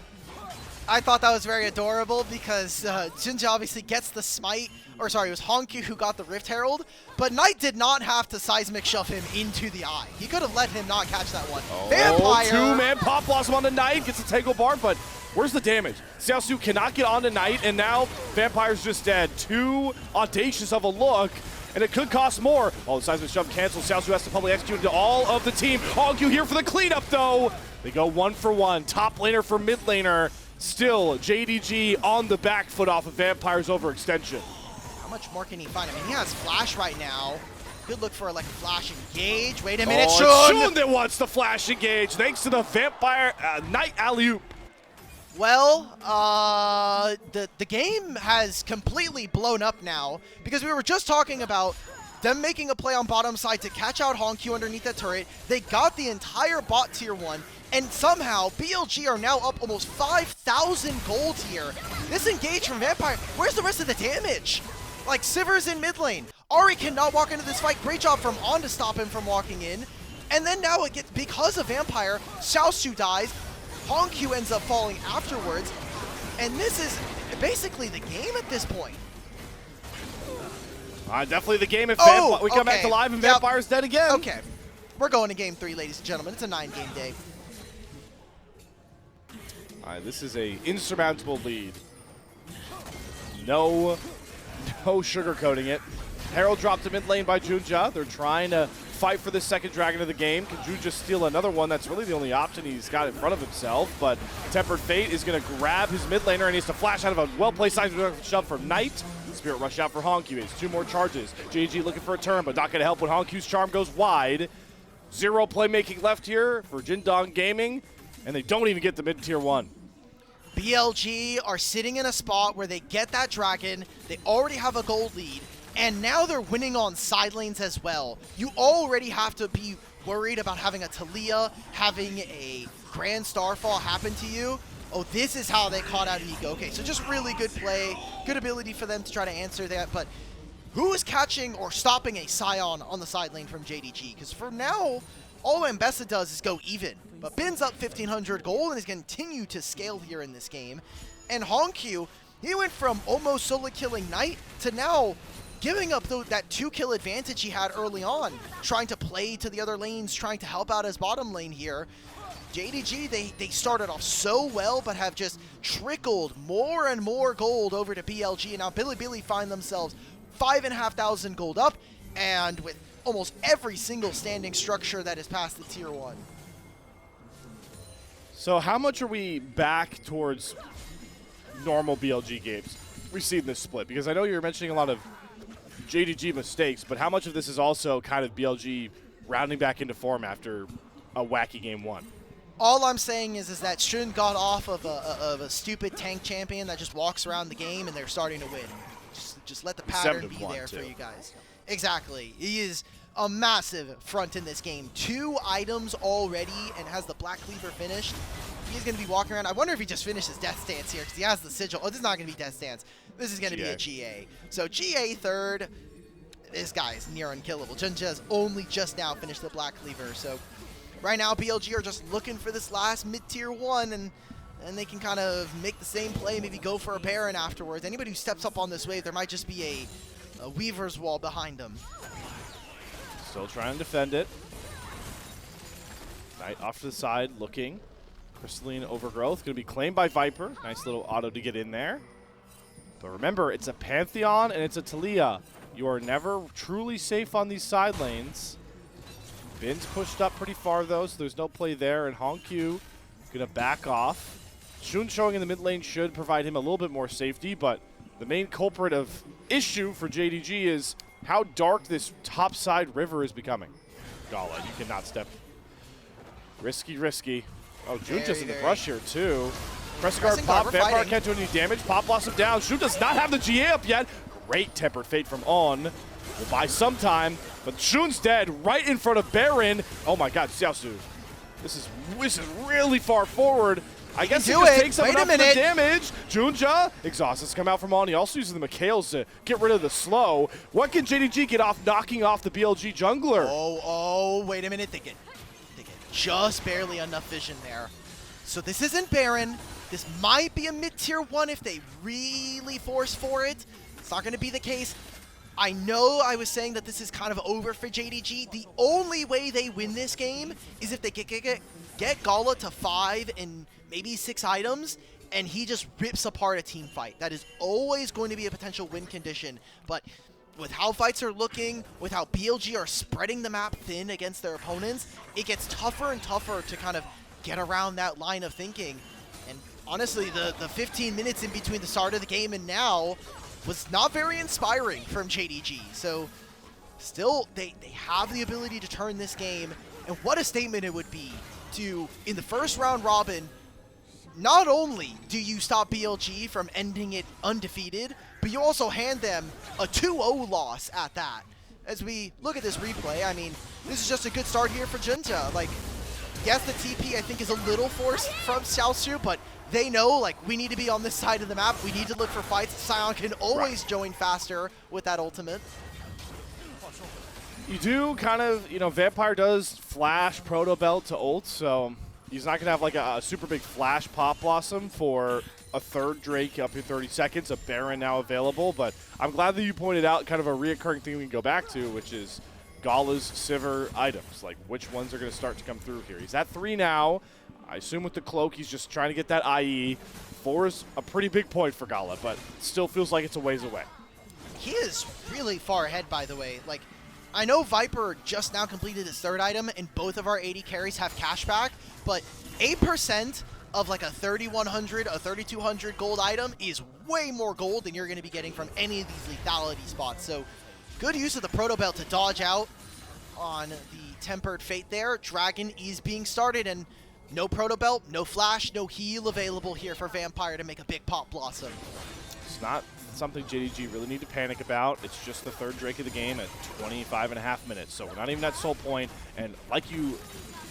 I thought that was very adorable because JunJia obviously gets the smite, or sorry, it was HongQ who got the Rift Herald, but Knight did not have to seismic shove him into the eye. He could have let him not catch that one. Vampire! Two-man pop blossom on the Knight, gets the Tangle Bard, but where's the damage? Xiaoxu cannot get on the Knight, and now Vampire's just dead. Too audacious of a look, and it could cost more. Oh, the seismic shove canceled. Xiaoxu has to publicly execute into all of the team. HongQ here for the cleanup, though. They go 1 for 1. Top laner for mid laner. Still, JDG on the back foot off of Vampire's overextension. How much more can he find? I mean, he has Flash right now. Could look for like a Flash engage. Wait a minute, Shun that wants the Flash engage, thanks to the Vampire Knight alley-oop. Well, the game has completely blown up now because we were just talking about them making a play on bottom side to catch out HongQ underneath that turret. They got the entire bot tier 1, and somehow BLG are now up almost 5,000 gold here. This engage from Vampire, where's the rest of the damage? Like, Sivir's in mid lane. Ari cannot walk into this fight. Great job from On to stop him from walking in. And then now it gets, because of Vampire, Xiaoxu dies. HongQ ends up falling afterwards. And this is basically the game at this point. Definitely the game if we come back to live and Yep. Vampire's dead again. Okay, we're going to game 3, ladies and gentlemen. It's a 9-game day. All right, this is a insurmountable lead. No sugarcoating it. Herald dropped to mid lane by JunJia. They're trying to fight for the second dragon of the game. Can JunJia steal another one? That's really the only option he's got in front of himself. But Tempered Fate is going to grab his mid laner, and he has to flash out of a well-placed side shove from Knight. Spirit Rush out for HongQ. He has 2 more charges. JDG looking for a turn, but not going to help when HongQ's charm goes wide. 0 playmaking left here for JDG Gaming, and they don't even get the mid-tier 1. BLG are sitting in a spot where they get that dragon, they already have a gold lead, and now they're winning on side lanes as well. You already have to be worried about having a Talia, having a Grand Starfall happen to you. Oh, this is how they caught out Ego. Okay, so just really good play, good ability for them to try to answer that, but who is catching or stopping a Scion on the side lane from JDG? Because for now, all Ambessa does is go even. But Bin's up 1,500 gold and is going to continue to scale here in this game. And HongQ, he went from almost solo killing Knight to now giving up that 2-kill advantage he had early on, trying to play to the other lanes, trying to help out his bottom lane here. JDG, they started off so well, but have just trickled more and more gold over to BLG. And now Bilibili find themselves 5,500 gold up, and with almost every single standing structure that is past the tier 1. So how much are we back towards normal BLG games we've seen this split? Because I know you're mentioning a lot of JDG mistakes, but how much of this is also kind of BLG rounding back into form after a wacky game 1? All I'm saying is that Shun got off of a stupid tank champion that just walks around the game and they're starting to win. Just let the pattern be there for you guys. Exactly. He is a massive front in this game. 2 items already and has the Black Cleaver finished. He's going to be walking around. I wonder if he just finishes Death Stance here because he has the sigil. Oh, this is not going to be Death Stance. This is going to be a GA. So GA third. This guy is near unkillable. JunJia's only just now finished the Black Cleaver. So right now, BLG are just looking for this last mid-tier 1, and they can kind of make the same play, maybe go for a Baron afterwards. Anybody who steps up on this wave, there might just be a Weaver's Wall behind them. Still trying to defend it. Knight off to the side, looking. Crystalline Overgrowth going to be claimed by Viper. Nice little auto to get in there. But remember, it's a Pantheon and it's a Talia. You are never truly safe on these side lanes. Bin's pushed up pretty far, though, so there's no play there. And HongQ going to back off. Shun showing in the mid lane should provide him a little bit more safety, but the main culprit of issue for JDG is how dark this topside river is becoming. Gala, you cannot step. Risky, risky. Oh, Jun just in the brush here, too. Pressing guard pop. Vampire can't do any damage. Pop blossom down. Shun does not have the GA up yet. Great Tempered Fate from On. Will buy some time, but Shun's dead right in front of Baron. Oh my god, Xiaoxu. This is really far forward. I guess he just takes up enough of the damage. JunJia, Exhaust has come out from On. He also uses the Mikhails to get rid of the slow. What can JDG get off knocking off the BLG jungler? Oh, wait a minute. They get just barely enough vision there. So this isn't Baron. This might be a mid-tier 1 if they really force for it. It's not going to be the case. I know I was saying that this is kind of over for JDG. The only way they win this game is if they get Gala to 5 and maybe 6 items, and he just rips apart a team fight. That is always going to be a potential win condition. But with how fights are looking, with how BLG are spreading the map thin against their opponents, it gets tougher and tougher to kind of get around that line of thinking. And honestly, the 15 minutes in between the start of the game and now was not very inspiring from JDG. So still, they have the ability to turn this game. And what a statement it would be to, in the first round robin, not only do you stop BLG from ending it undefeated, but you also hand them a 2-0 loss at that. as we look at this replay, I mean, this is just a good start here for JunJia. Like, yes, the TP I think is a little forced from Xiaoxu, but they know, like, we need to be on this side of the map. We need to look for fights. Sion can always join faster with that ultimate. You do kind of, you know, Vampire does flash Proto Belt to ult, so he's not going to have like a super big flash Pop Blossom for a third Drake up in 30 seconds, a Baron now available, but I'm glad that you pointed out kind of a reoccurring thing we can go back to, which is Gala's Sivir items, like which ones are going to start to come through here. He's at 3 now. I assume with the cloak, he's just trying to get that IE. 4 is a pretty big point for Gala, but still feels like it's a ways away. He is really far ahead, by the way. Like, I know Viper just now completed his third item, and both of our 80 carries have cashback, but 8% of like a 3,100, a 3,200 gold item is way more gold than you're going to be getting from any of these lethality spots. So, good use of the Proto Belt to dodge out on the Tempered Fate there. Dragon is being started, and no Proto Belt, no flash, no heal available here for Vampire to make a big Pop Blossom. It's not something JDG really need to panic about. It's just the third Drake of the game at 25.5 minutes, so we're not even at soul point. And like you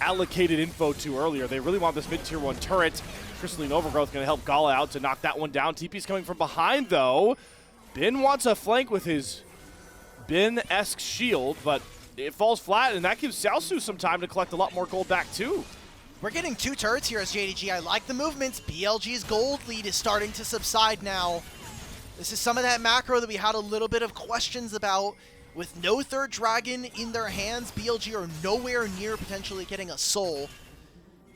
allocated info to earlier, they really want this mid-tier 1 turret. Crystalline Overgrowth going to help Gala out to knock that one down. TP's coming from behind, though. Bin wants a flank with his Bin-esque shield, but it falls flat, and that gives Xiaoxu some time to collect a lot more gold back, too. We're getting 2 turrets here as JDG. I like the movements. BLG's gold lead is starting to subside now. This is some of that macro that we had a little bit of questions about. With no third dragon in their hands, BLG are nowhere near potentially getting a soul.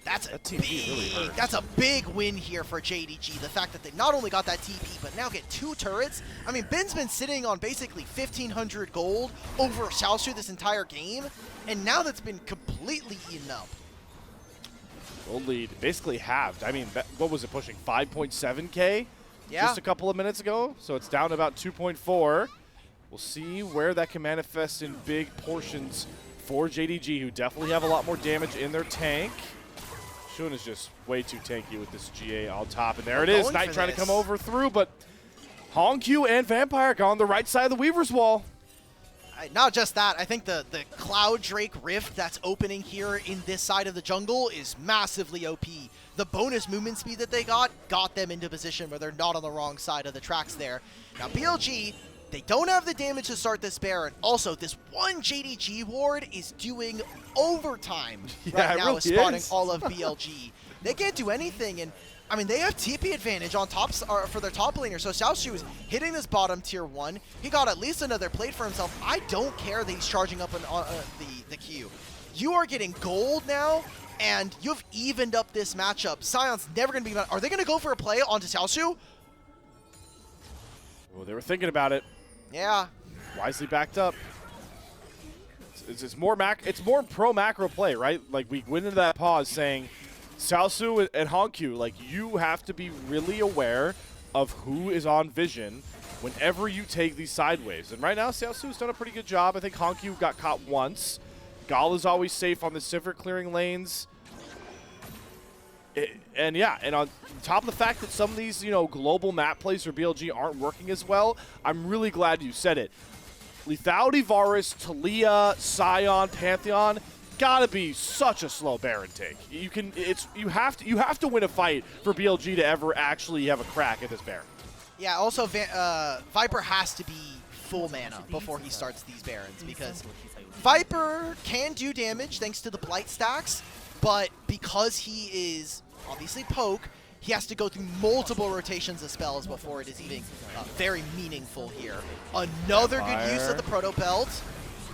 That's a big win here for JDG. The fact that they not only got that TP, but now get 2 turrets. I mean, Bin's been sitting on basically 1,500 gold over Xiaoxu this entire game, and now that's been completely eaten up. Gold lead basically halved. I mean, what was it pushing? 5.7K? Yeah. Just a couple of minutes ago, so it's down to about 2.4. We'll see where that can manifest in big portions for JDG, who definitely have a lot more damage in their tank. Shun is just way too tanky with this GA on top, and there it is. Knight trying to come over through, but HongQ and Vampire go on the right side of the Weaver's Wall. Not just that, I think the Cloud Drake Rift that's opening here in this side of the jungle is massively OP. The bonus movement speed that they got them into a position where they're not on the wrong side of the tracks there. Now BLG, they don't have the damage to start this Baron. Also, this one JDG ward is doing overtime right now, spotting all of BLG. They can't do anything, and I mean, they have TP advantage on top for their top laner, so Xiaoxu is hitting this bottom tier 1. He got at least another plate for himself. I don't care that he's charging up on the Q. You are getting gold now, and you've evened up this matchup. Sion's never going to be... Are they going to go for a play onto Xiaoxu? Well, they were thinking about it. Yeah. Wisely backed up. It's more pro macro play, right? Like, we went into that pause saying, Xiaoxu and HongQ, like, you have to be really aware of who is on vision whenever you take these sideways. And right now, Xiaoxu's done a pretty good job. I think HongQ got caught once. Gala's always safe on the Sivir clearing lanes. And on top of the fact that some of these, you know, global map plays for BLG aren't working as well, I'm really glad you said it. Lethality, Varus, Taliyah, Sion, Pantheon, gotta be such a slow Baron take. You have to win a fight for BLG to ever actually have a crack at this Baron. Yeah, also Viper has to be full mana before he starts these Barons, because Viper can do damage thanks to the Blight stacks, but because he is obviously poke, he has to go through multiple rotations of spells before it is even very meaningful here. Another good use of the Proto Belt.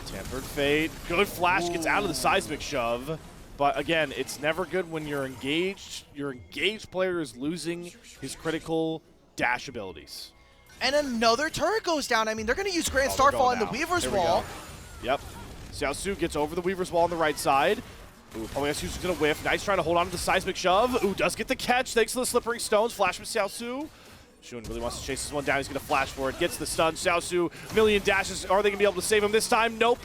Tempered Fate, good flash, gets out of the seismic shove. But again, it's never good when you're engaged. Your engaged player is losing his critical dash abilities. And another turret goes down. I mean, they're going to use Grand Starfall in the Weaver's Wall. Yep. Xiaoxu gets over the Weaver's Wall on the right side. Ooh, Xiaoxu's going to whiff. Nice trying to hold on to the seismic shove. Ooh, does get the catch thanks to the slippery stones. Flash from Xiaoxu. Shun really wants to chase this one down. He's going to flash for it. Gets the stun. Xiaoxu, million dashes. Are they going to be able to save him this time? Nope.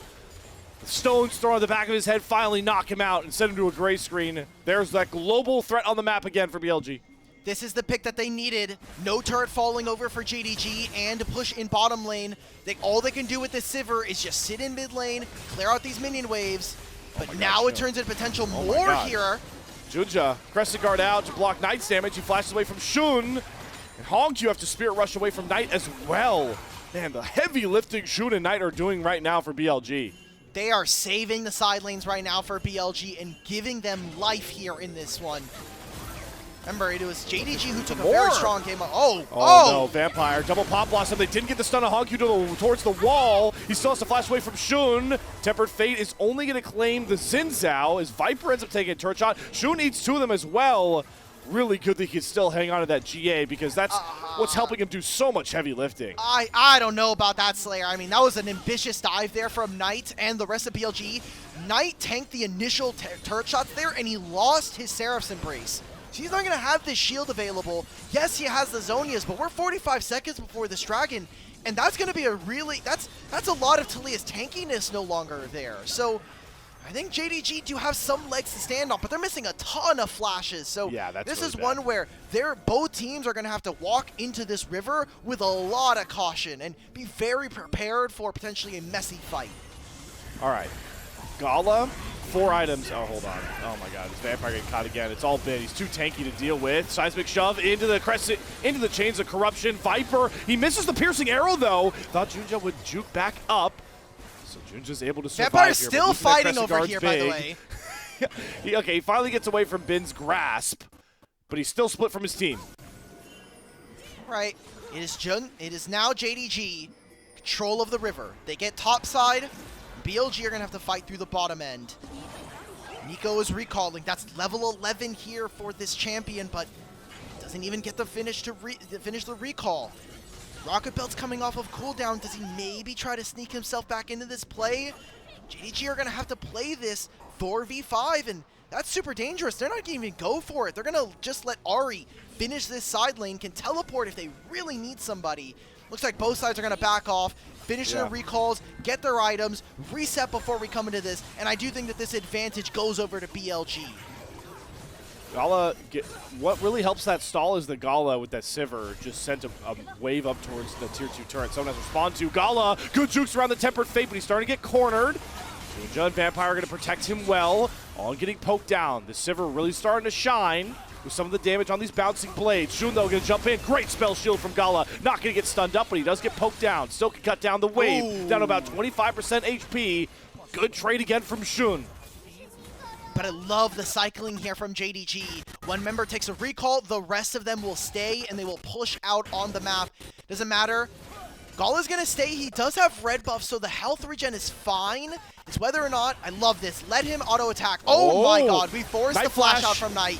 The stones thrown on the back of his head finally knock him out and send him to a gray screen. There's that global threat on the map again for BLG. This is the pick that they needed. No turret falling over for JDG and to push in bottom lane. All they can do with this Sivir is just sit in mid lane, clear out these minion waves. But now it turns into potential more here. JunJia, Crescent Guard out to block Knight's damage. He flashes away from Shun. And HongQ have to Spirit Rush away from Knight as well. Man, the heavy lifting Shun and Knight are doing right now for BLG. They are saving the side lanes right now for BLG and giving them life here in this one. Remember, it was JDG who took a very strong game. Oh no, Vampire. Double pop blossom. They didn't get the stun of HongQ towards the wall. He still has to flash away from Shun. Tempered Fate is only going to claim the Xin Zhao as Viper ends up taking a turret shot. Shun eats 2 of them as well. Really good that he can still hang on to that GA because that's what's helping him do so much heavy lifting. I don't know about that, Slayer. I mean, that was an ambitious dive there from Knight and the rest of BLG. Knight tanked the initial turret shots there, and he lost his Seraph's Embrace. So he's not going to have this shield available. Yes, he has the Zonias, but we're 45 seconds before this Dragon, and that's going to be a really... That's a lot of Talia's tankiness no longer there. So I think JDG do have some legs to stand on, but they're missing a ton of flashes. So yeah, this really is bad. one where both teams are going to have to walk into this river with a lot of caution and be very prepared for potentially a messy fight. All right. Gala, 4 items. Oh, hold on. Oh my god, this Vampire getting caught again. It's all bit. He's too tanky to deal with. Seismic shove into the crescent, into the chains of corruption. Viper, he misses the piercing arrow though. Thought JunJia would juke back up. So JunJia's able to survive. Vampire's here, still fighting over here, by the way. Okay, he finally gets away from Bin's grasp, but he's still split from his team. Right. It is now JDG, control of the river. They get topside. BLG are going to have to fight through the bottom end. Nico is recalling. That's level 11 here for this champion, but doesn't even get the finish to finish the recall. Rocket Belt's coming off of cooldown. Does he maybe try to sneak himself back into this play? JDG are going to have to play this 4v5, and that's super dangerous. They're not going to even go for it. They're going to just let Ahri finish this side lane, can teleport if they really need somebody. Looks like both sides are going to back off, finish their recalls, get their items, reset before we come into this, and I do think that this advantage goes over to BLG. Gala, what really helps that stall is the Gala with that Sivir just sent a wave up towards the tier 2 turret. Someone has to respond to. Gala, good jukes around the Tempered Fate, but he's starting to get cornered. JunJia and Vampire are going to protect him well. All getting poked down. The Sivir really starting to shine with some of the damage on these bouncing blades. Shun, though, going to jump in. Great spell shield from Gala. Not going to get stunned up, but he does get poked down. Still can cut down the wave. Down to about 25% HP. Good trade again from Shun. But I love the cycling here from JDG. One member takes a recall, the rest of them will stay, and they will push out on the map. Doesn't matter. Gala's going to stay. He does have red buff, so the health regen is fine. It's whether or not, I love this, let him auto-attack. Oh my god, we forced the flash out from Knight.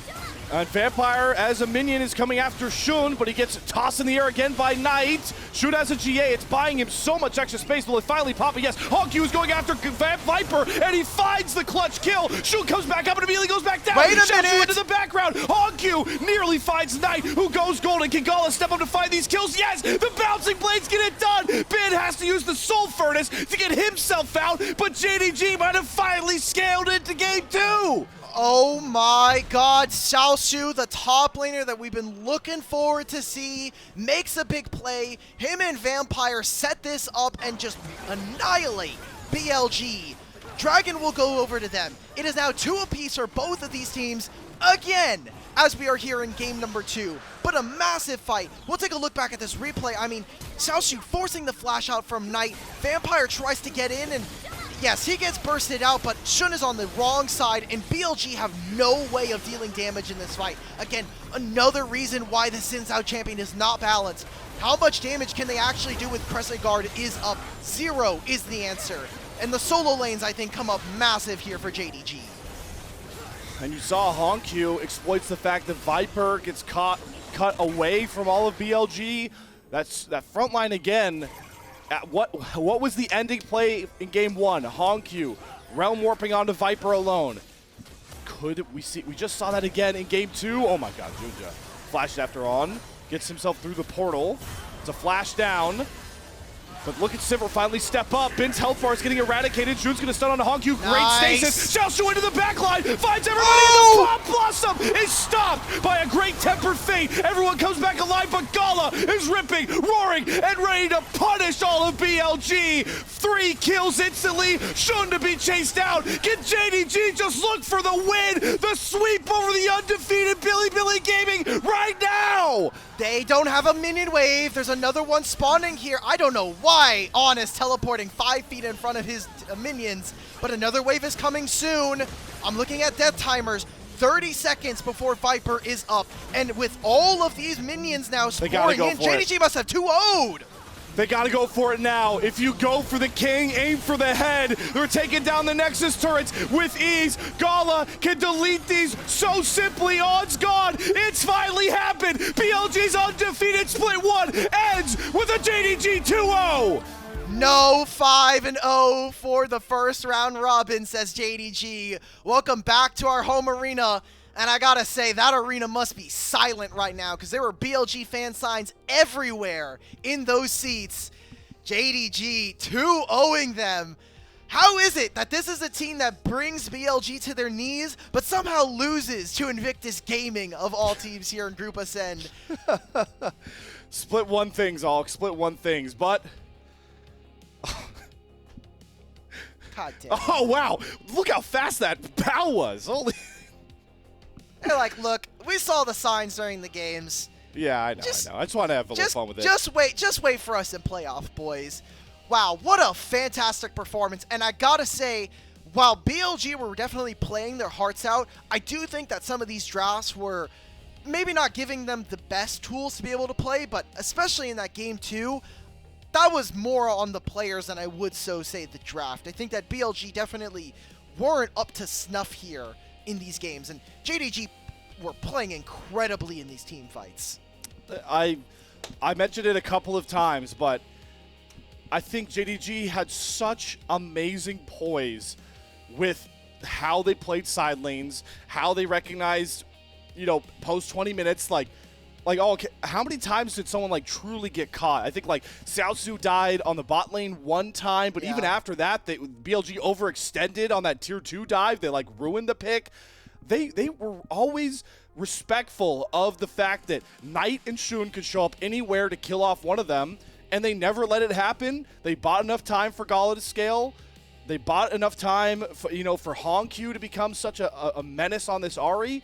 And Vampire, as a minion, is coming after Shun, but he gets tossed in the air again by Knight. Shun has a GA. It's buying him so much extra space. Will it finally pop it? Yes. HongQ is going after Viper, and he finds the clutch kill. Shun comes back up and immediately goes back down. Wait a minute! Xiaoxu into the background. HongQ nearly finds Knight, who goes golden. Can Gala step up to find these kills? Yes! The bouncing blades get it done. Bin has to use the Soul Furnace to get himself out, but JDG might have finally scaled into game 2. Oh my god, Xiaoxu, the top laner that we've been looking forward to see, makes a big play. Him and Vampire set this up and just annihilate BLG. Dragon will go over to them. It is now 2 apiece for both of these teams again, as we are here in game number 2. But a massive fight. We'll take a look back at this replay. I mean, Xiaoxu forcing the flash out from Knight. Vampire tries to get in, and yes, he gets bursted out, but Shun is on the wrong side, and BLG have no way of dealing damage in this fight. Again, another reason why the Xin Zhao champion is not balanced. How much damage can they actually do with Crescent Guard is up. 0 is the answer. And the solo lanes, I think, come up massive here for JDG. And you saw HongQ exploits the fact that Viper gets cut away from all of BLG. That's that front line again. What was the ending play in game 1? HongQ realm warping onto Viper alone. Could we see? We just saw that again in game 2. Oh my god, JunJia flashes after on, gets himself through the portal. It's a flash down. But look at Sivir finally step up. Bin's health bar is getting eradicated. Jun's going to stun on HongQ. Great Nice. stasis. Xiaoxu into the backline. Finds everybody. Oh! And the Pop Blossom is stopped by a great tempered fate. Everyone comes back alive, but Gala is ripping, roaring, and ready to punish all of BLG. 3 kills instantly. Shun to be chased out. Can JDG just look for the win? The sweep over the undefeated Bilibili Gaming right now. They don't have a minion wave. There's another one spawning here. I don't know why On is teleporting 5 feet in front of his minions, but another wave is coming soon. I'm looking at death timers. 30 seconds before Viper is up. And with all of these minions now pouring in, JDG must have 2-0'd. They gotta go for it now. If you go for the king, aim for the head. They're taking down the Nexus turrets with ease. Gala can delete these so simply. Odds gone. It's finally happened. BLG's undefeated split 1 ends with a JDG 2-0. No 5-0 for the first round robin, says JDG. Welcome back to our home arena. And I gotta say, that arena must be silent right now because there were BLG fan signs everywhere in those seats. JDG 2-0ing them. How is it that this is a team that brings BLG to their knees, but somehow loses to Invictus Gaming of all teams here in Group Ascend? Split 1 things, Alk. Split 1 things, but... God damn. Oh, wow. Look how fast that POW was. Holy... They're like, look, we saw the signs during the games. Yeah, I know. I just want to have a little fun with it. Just wait for us in playoff, boys. Wow, what a fantastic performance. And I gotta say, while BLG were definitely playing their hearts out, I do think that some of these drafts were maybe not giving them the best tools to be able to play, but especially in that game 2, that was more on the players than I would so say the draft. I think that BLG definitely weren't up to snuff here in these games, and JDG were playing incredibly in these team fights. I mentioned it a couple of times, but I think JDG had such amazing poise with how they played side lanes, how they recognized, you know, post 20 minutes, like oh, okay, how many times did someone like truly get caught? I think like Xiaoxu died on the bot lane 1 time, but even after that, BLG overextended on that tier 2 dive. They like ruined the pick. They were always respectful of the fact that Knight and Shun could show up anywhere to kill off one of them, and they never let it happen. They bought enough time for Gala to scale. They bought enough time for, you know, for HongQ to become such a menace on this Ahri.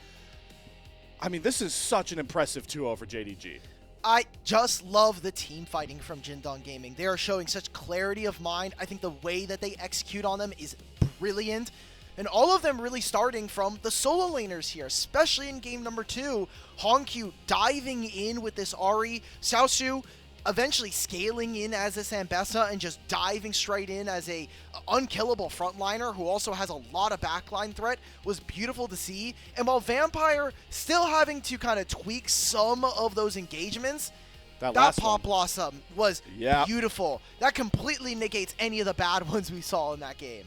I mean, this is such an impressive 2-0 for JDG. I just love the team fighting from JunJia Gaming. They are showing such clarity of mind. I think the way that they execute on them is brilliant. And all of them really starting from the solo laners here, especially in game number 2. HongQ diving in with this Ahri. Xiaoxu eventually scaling in as this Ambessa and just diving straight in as a unkillable frontliner who also has a lot of backline threat was beautiful to see. And while Vampire still having to kind of tweak some of those engagements, that Pop Blossom was beautiful. That completely negates any of the bad ones we saw in that game.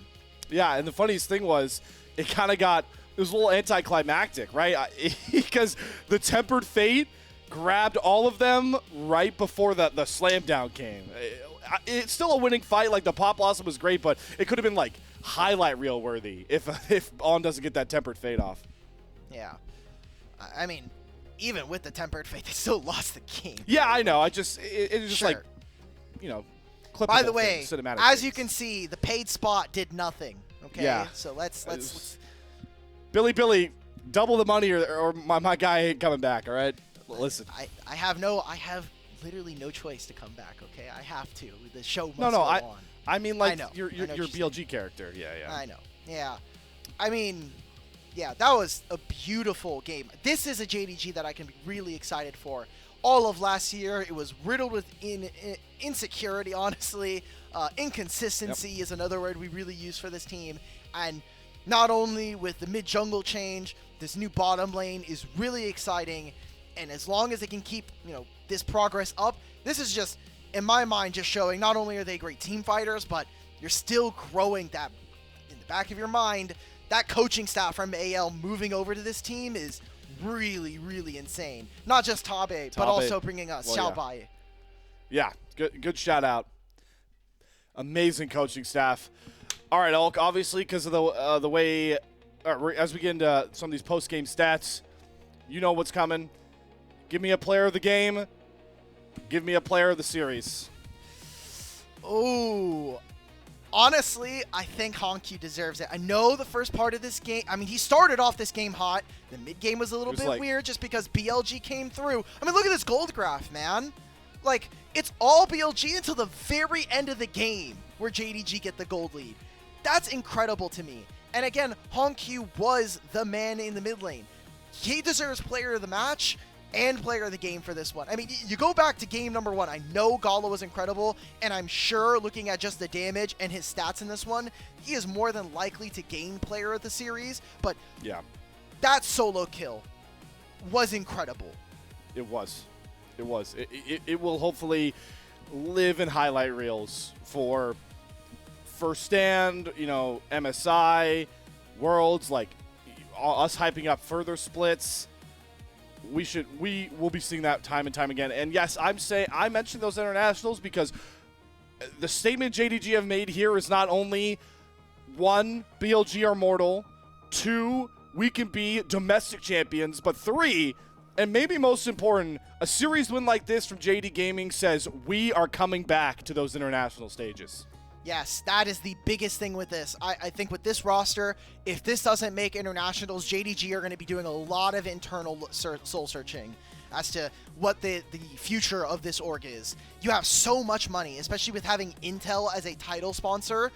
Yeah, and the funniest thing was it kind of got, it was a little anticlimactic, right? Because the Tempered Fate grabbed all of them right before the slam down came. It's still a winning fight. Like, the Pop Blossom was great, but it could have been like highlight reel worthy if On doesn't get that Tempered Fate off. Yeah. I mean, even with the Tempered Fate, they still lost the game. Yeah, I know. It's just like, you know, clippable. By the way, cinematic as things. you can see, the paid spot did nothing. Okay. Yeah. So let's Billy, double the money or my guy ain't coming back. All right. Listen, I have literally no choice to come back. Okay, I have to. The show must go on. I mean, like, I know. your BLG character. Yeah. I know. Yeah. I mean, yeah, that was a beautiful game. This is a JDG that I can be really excited for. All of last year, it was riddled with insecurity, honestly. Inconsistency is another word we really use for this team. And not only with the mid-jungle change, this new bottom lane is really exciting. And as long as they can keep, you know, this progress up, this is just, in my mind, just showing not only are they great team fighters, but you're still growing that in the back of your mind. That coaching staff from AL moving over to this team is really, really insane. Not just Tabe, but also bringing us Xiaobai. Yeah, good shout out. Amazing coaching staff. All right, Elk, obviously because of the way, as we get into some of these post-game stats, you know what's coming. Give me a player of the game. Give me a player of the series. Oh, honestly, I think HongQ deserves it. I know the first part of this game, I mean, he started off this game hot. The mid-game was a little bit weird just because BLG came through. I mean, look at this gold graph, man. Like, it's all BLG until the very end of the game where JDG get the gold lead. That's incredible to me. And again, HongQ was the man in the mid lane. He deserves player of the match and player of the game for this one. I mean, you go back to game number 1. I know Gala was incredible, and I'm sure looking at just the damage and his stats in this one, he is more than likely to gain player of the series. But yeah, that solo kill was incredible. It was. It was. It will hopefully live in highlight reels for First Stand, you know, MSI, Worlds, like us hyping up further splits. We will be seeing that time and time again. And yes, I mentioned those internationals because the statement JDG have made here is not only 1, BLG are mortal, 2, we can be domestic champions, but 3, and maybe most important, a series win like this from JD Gaming says we are coming back to those international stages. Yes, that is the biggest thing with this. I think with this roster, if this doesn't make internationals, JDG are going to be doing a lot of internal soul searching as to what the future of this org is. You have so much money, especially with having Intel as a title sponsor.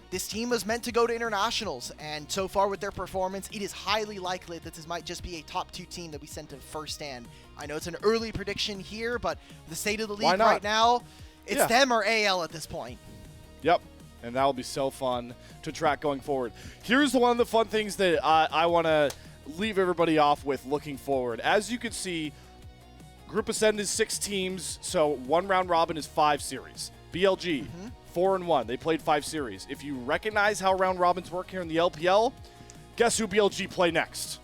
This team was meant to go to internationals, and so far with their performance, it is highly likely that this might just be a top 2 team that we sent to First Stand. I know it's an early prediction here, but the state of the league right now, it's them or AL at this point. Yep, and that will be so fun to track going forward. Here's one of the fun things that I want to leave everybody off with looking forward. As you can see, Group Ascend is 6 teams, so 1 round robin is 5 series. BLG, 4-1. They played 5 series. If you recognize how round robins work here in the LPL, guess who BLG play next?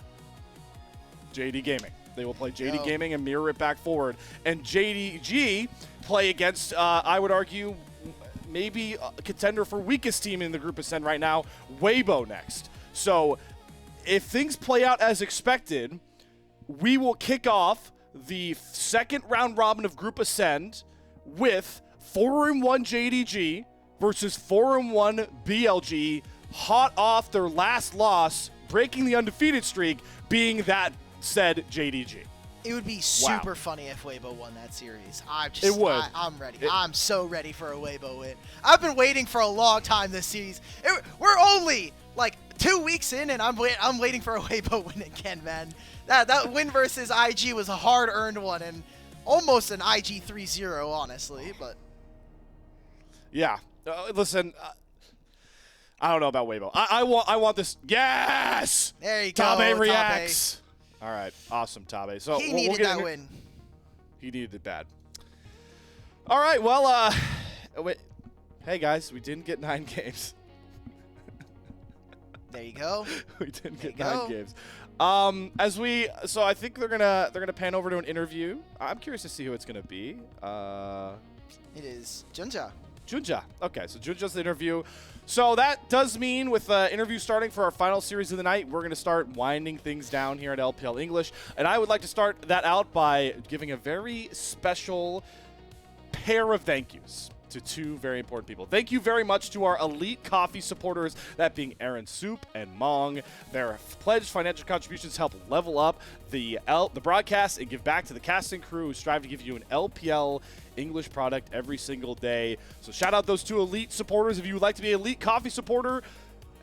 JD Gaming. They will play JD Gaming and mirror it back forward. And JDG play against, I would argue, maybe a contender for weakest team in the Group Ascend right now, Weibo next. So if things play out as expected, we will kick off the 2nd round robin of Group Ascend with 4-1 JDG versus 4-1 BLG, hot off their last loss, breaking the undefeated streak, being that said JDG. It would be super funny if Weibo won that series. It would. I'm ready. I'm so ready for a Weibo win. I've been waiting for a long time this series. We're only like 2 weeks in, and I'm waiting for a Weibo win again, man. That win versus IG was a hard-earned one, and almost an IG 3-0, honestly. But yeah, listen. I don't know about Weibo. I want this. Yes. There you go. Tabe reacts. All right, awesome, Tabe. So he needed that win. He needed it bad. All right, well, wait. Hey guys, we didn't get 9 games. There you go. We didn't get 9 games. So I think they're gonna pan over to an interview. I'm curious to see who it's gonna be. It is JunJia. JunJia. Okay, so JunJia's the interview. So that does mean with the interview starting for our final series of the night, we're going to start winding things down here at LPL English. And I would like to start that out by giving a very special pair of thank yous to 2 very important people. Thank you very much to our elite coffee supporters, that being Aaron Soup and Mong. Their pledged financial contributions help level up the broadcast and give back to the casting crew who strive to give you an LPL English product every single day. So shout out those 2 elite supporters. If you would like to be an elite coffee supporter,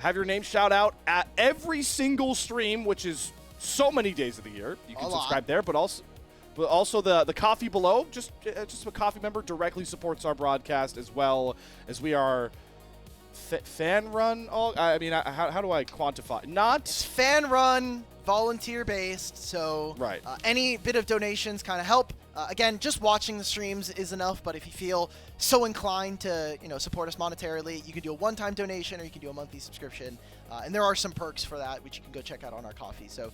have your name shout out at every single stream, which is so many days of the year. You can subscribe there, but also the coffee below, just a coffee member directly supports our broadcast as well, as we are fan run. I mean, how do I quantify? It's fan run, volunteer based. So any bit of donations kind of help. Again, just watching the streams is enough, but if you feel so inclined to support us monetarily, you can do a one-time donation or you can do a monthly subscription. And there are some perks for that, which you can go check out on our coffee. So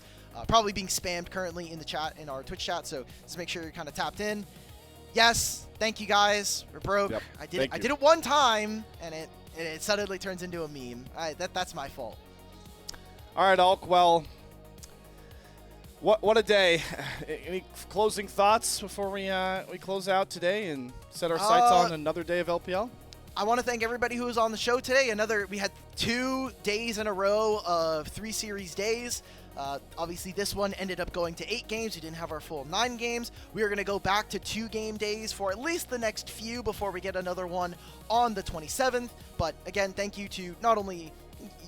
probably being spammed currently in the chat, in our Twitch chat, so just make sure you're kind of tapped in. Yes, thank you guys. We're broke. Yep. I did it one time, and it suddenly turns into a meme. That's my fault. All right, Alk. Well, what a day. Any closing thoughts before we close out today and set our sights on another day of LPL? I want to thank everybody who was on the show today. We had 2 days in a row of 3 series days. Obviously, this one ended up going to 8 games. We didn't have our full 9 games. We are going to go back to 2 game days for at least the next few before we get another one on the 27th. But again, thank you to not only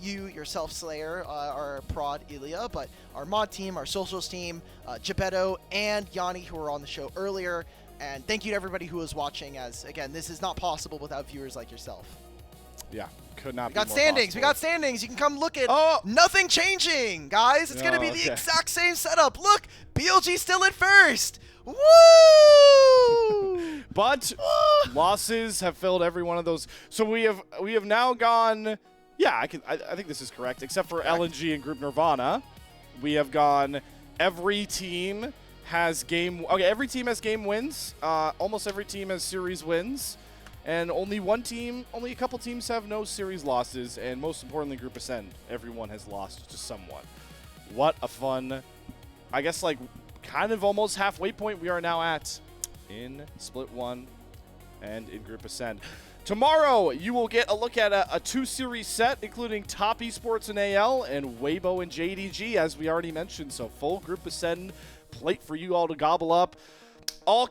you, yourself, Slayer, our prod, Ilya, but our mod team, our socials team, Geppetto, and Yanni, who were on the show earlier. And thank you to everybody who was watching, as, again, this is not possible without viewers like yourself. Yeah, could not We be got more standings. possible. We got standings. You can come look at nothing changing, guys. It's going to be the exact same setup. Look, BLG still at first. Woo! But losses have filled every one of those. So we have now gone. Yeah, I think this is correct, except for LNG and Group Nirvana. We have gone. Every team has game. Okay, every team has game wins. Almost every team has series wins. And only a couple teams have no series losses, and most importantly, Group Ascend, everyone has lost to someone. What a fun, I guess, like, kind of almost halfway point we are now at in Split 1 and in Group Ascend. Tomorrow, you will get a look at a 2-series set, including Top Esports and AL, and Weibo and JDG, as we already mentioned. So full Group Ascend plate for you all to gobble up. All